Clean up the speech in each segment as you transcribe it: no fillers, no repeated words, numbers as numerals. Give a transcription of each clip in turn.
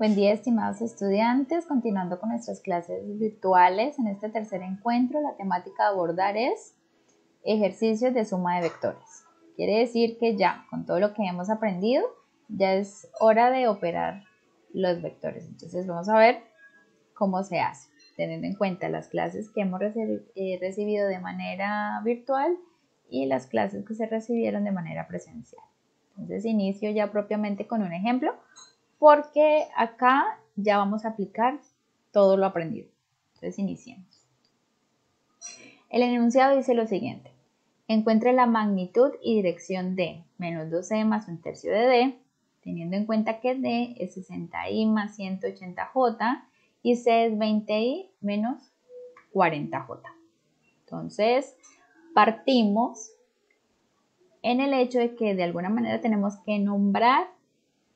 Buen día, estimados estudiantes. Continuando con nuestras clases virtuales, en este tercer encuentro la temática a abordar es ejercicios de suma de vectores. Quiere decir que ya, con todo lo que hemos aprendido, ya es hora de operar los vectores. Entonces vamos a ver cómo se hace, teniendo en cuenta las clases que hemos recibido de manera virtual y las clases que se recibieron de manera presencial. Entonces inicio ya propiamente con un ejemplo, porque acá ya vamos a aplicar todo lo aprendido. Entonces iniciemos. El enunciado dice lo siguiente: encuentre la magnitud y dirección de menos 2c más 1/3 de d, teniendo en cuenta que d es 60i más 180j y c es 20i menos 40j. Entonces partimos en el hecho de que de alguna manera tenemos que nombrar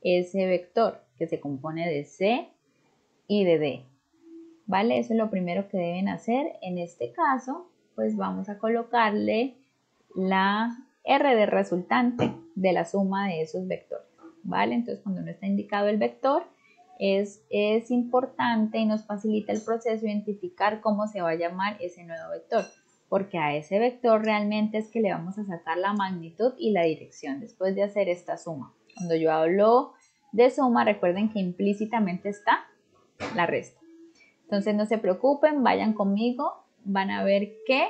ese vector que se compone de c y de d, ¿vale? Eso es lo primero que deben hacer. En este caso, pues vamos a colocarle la r de resultante de la suma de esos vectores, ¿vale? Entonces, cuando no está indicado el vector, es importante y nos facilita el proceso identificar cómo se va a llamar ese nuevo vector, porque a ese vector realmente es que le vamos a sacar la magnitud y la dirección después de hacer esta suma. Cuando yo hablo de suma, recuerden que implícitamente está la resta. Entonces no se preocupen, vayan conmigo, van a ver que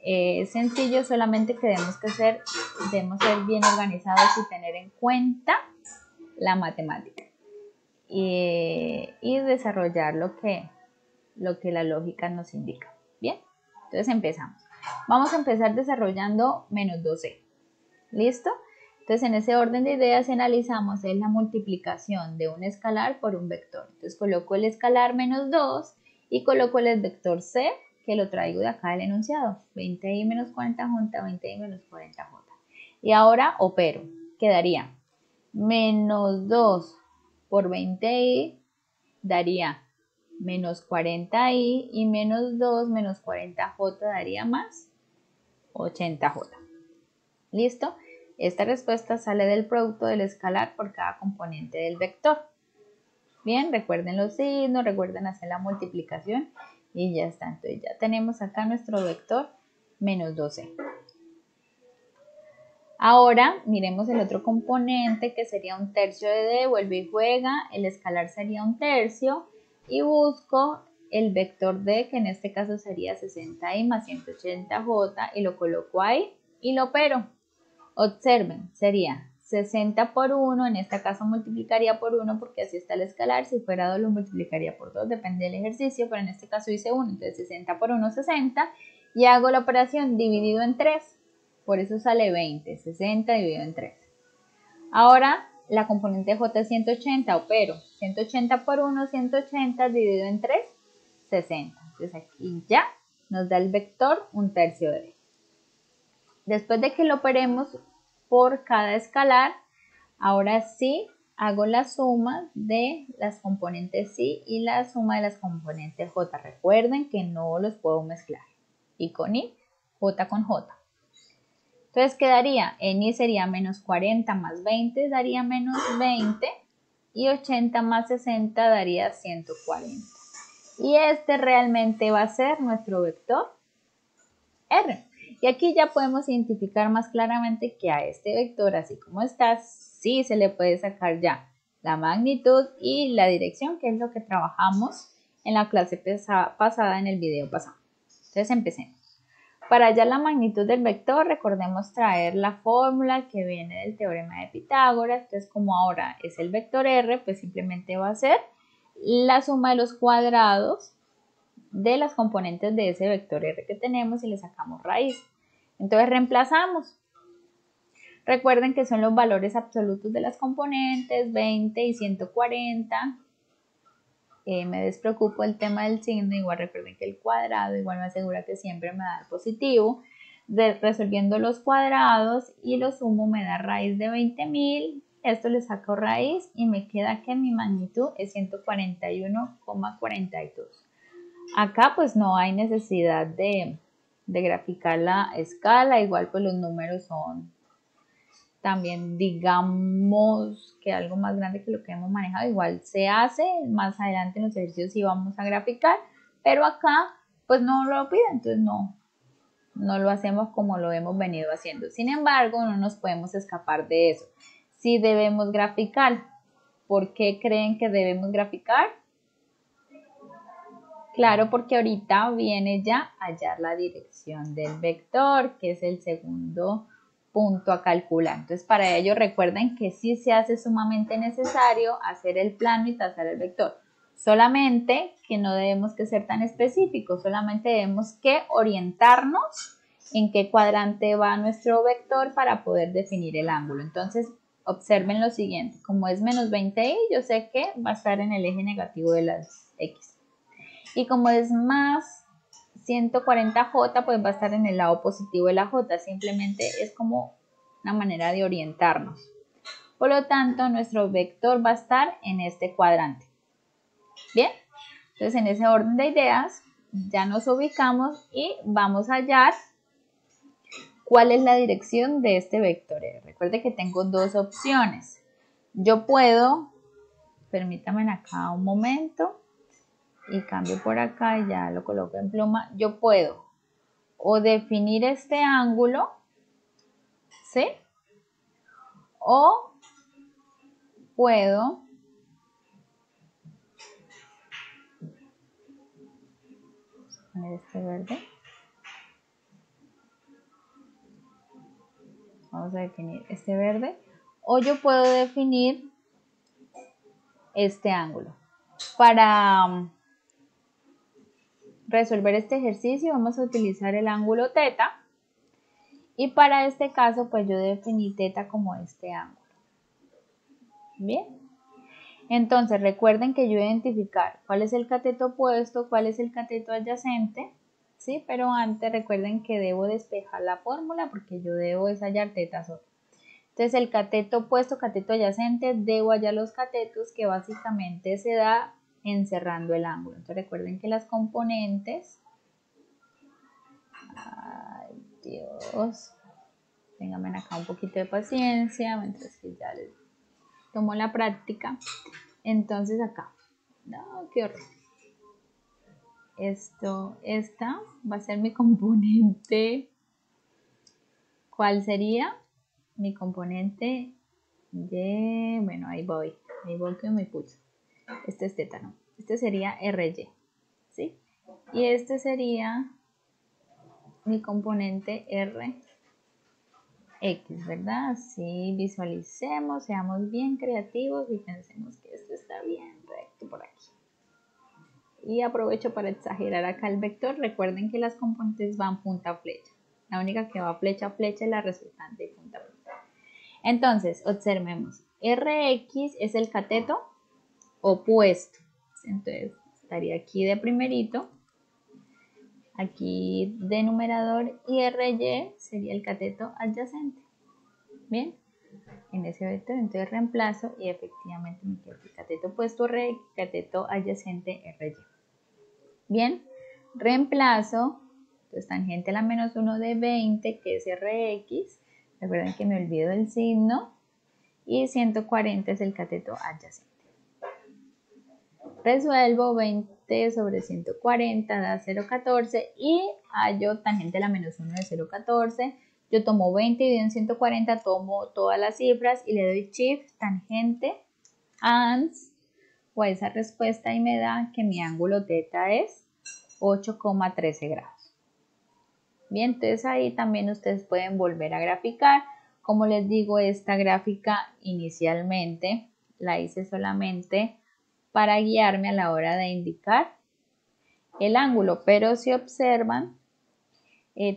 es sencillo, solamente que debemos ser bien organizados y tener en cuenta la matemática y desarrollar lo que la lógica nos indica. Bien, entonces empezamos. Vamos a empezar desarrollando menos 2c. ¿Listo? Entonces, en ese orden de ideas, analizamos es la multiplicación de un escalar por un vector. Entonces, coloco el escalar menos 2 y coloco el vector c, que lo traigo de acá del enunciado. 20i menos 40j, 20i menos 40j. Y ahora opero. Quedaría menos 2 por 20i daría menos 40i y menos 2 menos 40j daría más 80j. ¿Listo? Esta respuesta sale del producto del escalar por cada componente del vector. Bien, recuerden los signos, recuerden hacer la multiplicación y ya está. Entonces ya tenemos acá nuestro vector menos 12. Ahora miremos el otro componente que sería 1/3 de d, vuelve y juega, el escalar sería 1/3 y busco el vector d, que en este caso sería 60i más 180j, y lo coloco ahí y lo opero. Observen, sería 60 por 1, en este caso multiplicaría por 1 porque así está el escalar, si fuera 2 lo multiplicaría por 2, depende del ejercicio, pero en este caso hice 1, entonces 60 por 1, 60, y hago la operación dividido en 3, por eso sale 20, 60 dividido en 3. Ahora la componente j es 180, opero 180 por 1, 180 dividido en 3, 60, entonces aquí ya nos da el vector 1/3 de d. Después de que lo operemos por cada escalar, ahora sí hago la suma de las componentes i y la suma de las componentes j. Recuerden que no los puedo mezclar. I con i, j con j. Entonces quedaría, en i sería menos 40 más 20 daría menos 20 y 80 más 60 daría 140. Y este realmente va a ser nuestro vector r. Y aquí ya podemos identificar más claramente que a este vector, así como está, sí se le puede sacar ya la magnitud y la dirección, que es lo que trabajamos en la clase pasada, en el video pasado. Entonces empecemos. Para hallar la magnitud del vector, recordemos traer la fórmula que viene del teorema de Pitágoras. Entonces, como ahora es el vector r, pues simplemente va a ser la suma de los cuadrados de las componentes de ese vector r que tenemos y le sacamos raíz. Entonces reemplazamos. Recuerden que son los valores absolutos de las componentes, 20 y 140. Me despreocupo el tema del signo, igual recuerden que el cuadrado igual me asegura que siempre me da el positivo. Resolviendo los cuadrados y lo sumo me da raíz de 20.000. Esto le saco raíz y me queda que mi magnitud es 141,42. Acá pues no hay necesidad de graficar la escala, igual pues los números son también digamos que algo más grande que lo que hemos manejado, igual se hace, más adelante en los ejercicios sí vamos a graficar, pero acá pues no lo pide, entonces no lo hacemos como lo hemos venido haciendo. Sin embargo, no nos podemos escapar de eso. Si debemos graficar, ¿por qué creen que debemos graficar? Claro, porque ahorita viene ya hallar la dirección del vector, que es el segundo punto a calcular. Entonces, para ello recuerden que sí se hace sumamente necesario hacer el plano y trazar el vector. Solamente que no debemos que ser tan específicos, solamente debemos que orientarnos en qué cuadrante va nuestro vector para poder definir el ángulo. Entonces, observen lo siguiente, como es menos 20i, yo sé que va a estar en el eje negativo de las x. Y como es más 140j, pues va a estar en el lado positivo de la j. Simplemente es como una manera de orientarnos. Por lo tanto, nuestro vector va a estar en este cuadrante. Bien, entonces en ese orden de ideas ya nos ubicamos y vamos a hallar cuál es la dirección de este vector. Recuerde que tengo dos opciones. Yo puedo, permítanme acá un momento, y cambio por acá y ya lo coloco en pluma. Yo puedo o definir este ángulo, ¿sí? O puedo poner este verde. Vamos a definir este verde. O yo puedo definir este ángulo. Para resolver este ejercicio vamos a utilizar el ángulo teta. Y para este caso, pues yo definí teta como este ángulo. Bien. Entonces, recuerden que yo identificar cuál es el cateto opuesto, cuál es el cateto adyacente, ¿sí? Pero antes recuerden que debo despejar la fórmula porque yo debo hallar teta solo. Entonces, el cateto opuesto, cateto adyacente, debo hallar los catetos que básicamente se da encerrando el ángulo. Entonces, recuerden que las componentes... Ay, Dios. Ténganme acá un poquito de paciencia mientras que ya les tomo la práctica. Entonces acá, no, qué horror. Esta va a ser mi componente. ¿Cuál sería? Mi componente de, bueno, ahí voy con mi pulso. Este es teta, no. Este sería RY, ¿sí? Y este sería mi componente RX, ¿verdad? Así visualicemos, seamos bien creativos y pensemos que esto está bien recto por aquí. Y aprovecho para exagerar acá el vector. Recuerden que las componentes van punta a flecha. La única que va flecha a flecha es la resultante de punta a punta. Entonces, observemos. RX es el cateto opuesto. Entonces, estaría aquí de primerito. Aquí de numerador. Y RY sería el cateto adyacente. Bien. En ese vector, entonces reemplazo y efectivamente me queda el cateto opuesto RX, cateto adyacente RY. Bien, reemplazo, entonces tangente a la menos 1 de 20, que es RX, recuerden que me olvido del signo, y 140 es el cateto adyacente. Resuelvo 20 sobre 140 da 0,14 y hallo tangente a la menos 1 de 0,14. Yo tomo 20 dividido en 140, tomo todas las cifras y le doy shift, tangente, ans, o a esa respuesta y me da que mi ángulo teta es 8,13 grados. Bien, entonces ahí también ustedes pueden volver a graficar. Como les digo, esta gráfica inicialmente la hice solamente para guiarme a la hora de indicar el ángulo, pero si observan,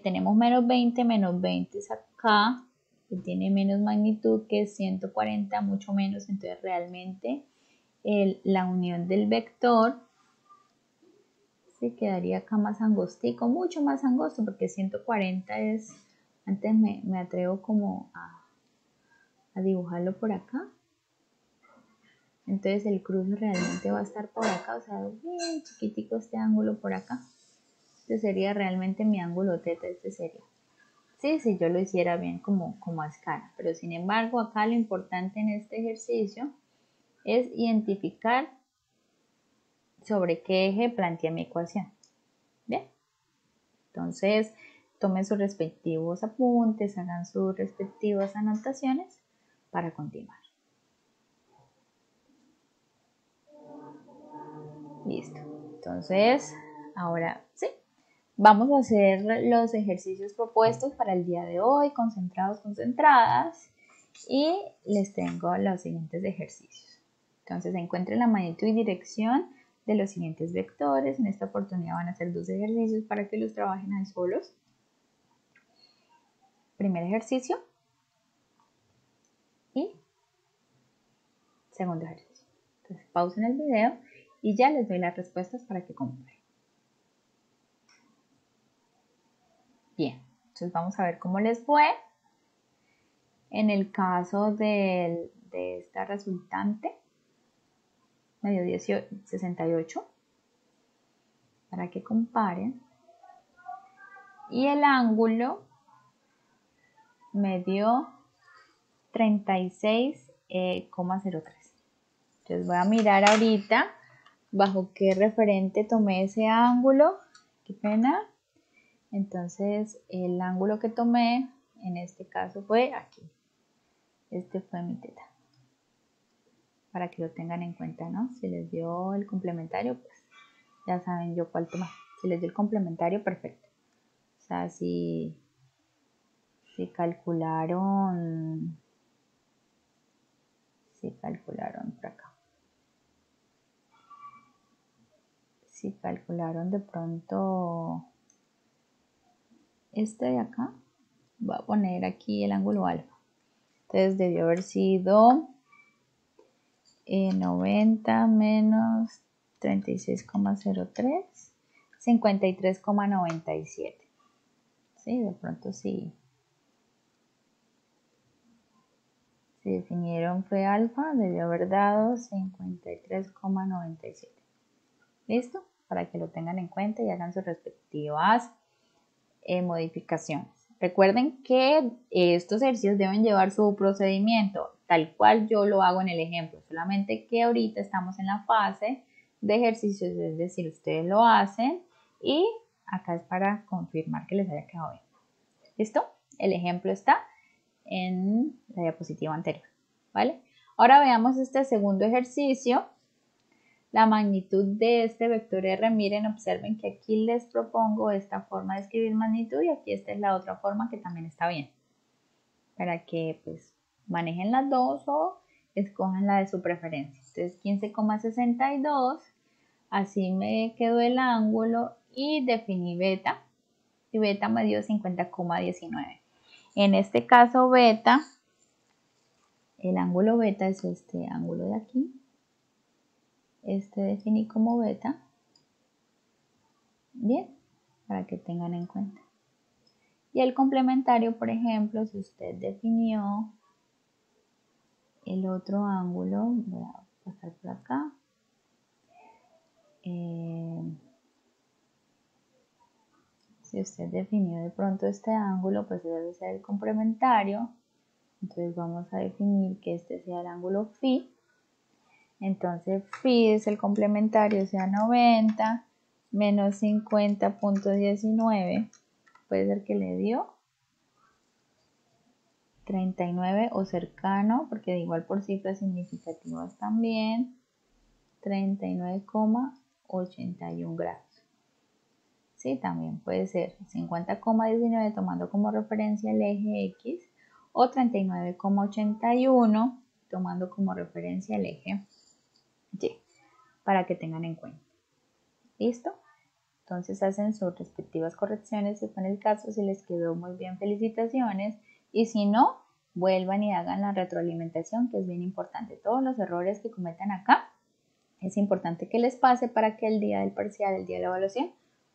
tenemos menos 20 es acá, que tiene menos magnitud que 140, mucho menos, entonces realmente la unión del vector se quedaría acá más angostico, mucho más angosto, porque 140 es, antes me atrevo como a dibujarlo por acá. Entonces el cruce realmente va a estar por acá, o sea, bien chiquitico este ángulo por acá. Este sería realmente mi ángulo teta, este sería. Sí, si yo lo hiciera bien como a escala, pero sin embargo acá lo importante en este ejercicio es identificar sobre qué eje plantea mi ecuación. Bien, entonces tomen sus respectivos apuntes, hagan sus respectivas anotaciones para continuar. Listo, entonces ahora sí, vamos a hacer los ejercicios propuestos para el día de hoy, concentrados, concentradas, y les tengo los siguientes ejercicios. Entonces encuentren la magnitud y dirección de los siguientes vectores. En esta oportunidad van a ser 2 ejercicios para que los trabajen ahí solos. Primer ejercicio y segundo ejercicio. Entonces pausen el video y ya les doy las respuestas para que comparen. Bien, entonces vamos a ver cómo les fue. En el caso de esta resultante, me dio 68 para que comparen. Y el ángulo me dio 36,03. Entonces voy a mirar ahorita bajo qué referente tomé ese ángulo. Qué pena. Entonces el ángulo que tomé en este caso fue aquí. Este fue mi teta. Para que lo tengan en cuenta, ¿no? Si les dio el complementario, pues ya saben yo cuál tomar. Si les dio el complementario, perfecto. O sea, si calcularon por acá. Si calcularon de pronto este de acá, voy a poner aquí el ángulo alfa. Entonces debió haber sido 90 menos 36,03, 53,97. Sí, de pronto sí. Si definieron fue alfa, debió haber dado 53,97. ¿Listo? Para que lo tengan en cuenta y hagan sus respectivas modificaciones. Recuerden que estos ejercicios deben llevar su procedimiento, tal cual yo lo hago en el ejemplo, solamente que ahorita estamos en la fase de ejercicios, es decir, ustedes lo hacen y acá es para confirmar que les haya quedado bien. ¿Listo? El ejemplo está en la diapositiva anterior, ¿vale? Ahora veamos este segundo ejercicio. La magnitud de este vector R, miren, observen que aquí les propongo esta forma de escribir magnitud y aquí esta es la otra forma que también está bien. Para que pues manejen las dos o escojan la de su preferencia. Entonces 15,62, así me quedó el ángulo y definí beta. Y beta me dio 50,19. En este caso beta, el ángulo beta es este ángulo de aquí. Este definí como beta. Bien, para que tengan en cuenta. Y el complementario, por ejemplo, si usted definió el otro ángulo, voy a pasar por acá. Si usted definió de pronto este ángulo, pues debe ser el complementario. Entonces vamos a definir que este sea el ángulo phi. Entonces phi es el complementario, o sea 90 menos 50,19. Puede ser que le dio 39 o cercano, porque de igual por cifras significativas también, 39,81 grados. Sí, también puede ser 50,19 tomando como referencia el eje X o 39,81 tomando como referencia el eje Y, para que tengan en cuenta. ¿Listo? Entonces hacen sus respectivas correcciones si fue en el caso, si les quedó muy bien, felicitaciones, y si no, vuelvan y hagan la retroalimentación, que es bien importante. Todos los errores que cometan acá, es importante que les pase para que el día del parcial, el día de la evaluación,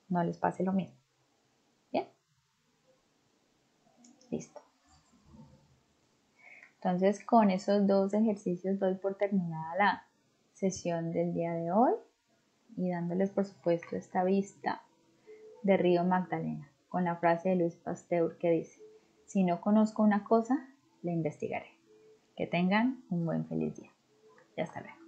no les pase lo mismo. ¿Bien? Listo. Entonces con esos dos ejercicios doy por terminada la sesión del día de hoy y dándoles por supuesto esta vista de Río Magdalena con la frase de Luis Pasteur que dice: Si no conozco una cosa, la investigaré. Que tengan un buen feliz día. Ya hasta luego.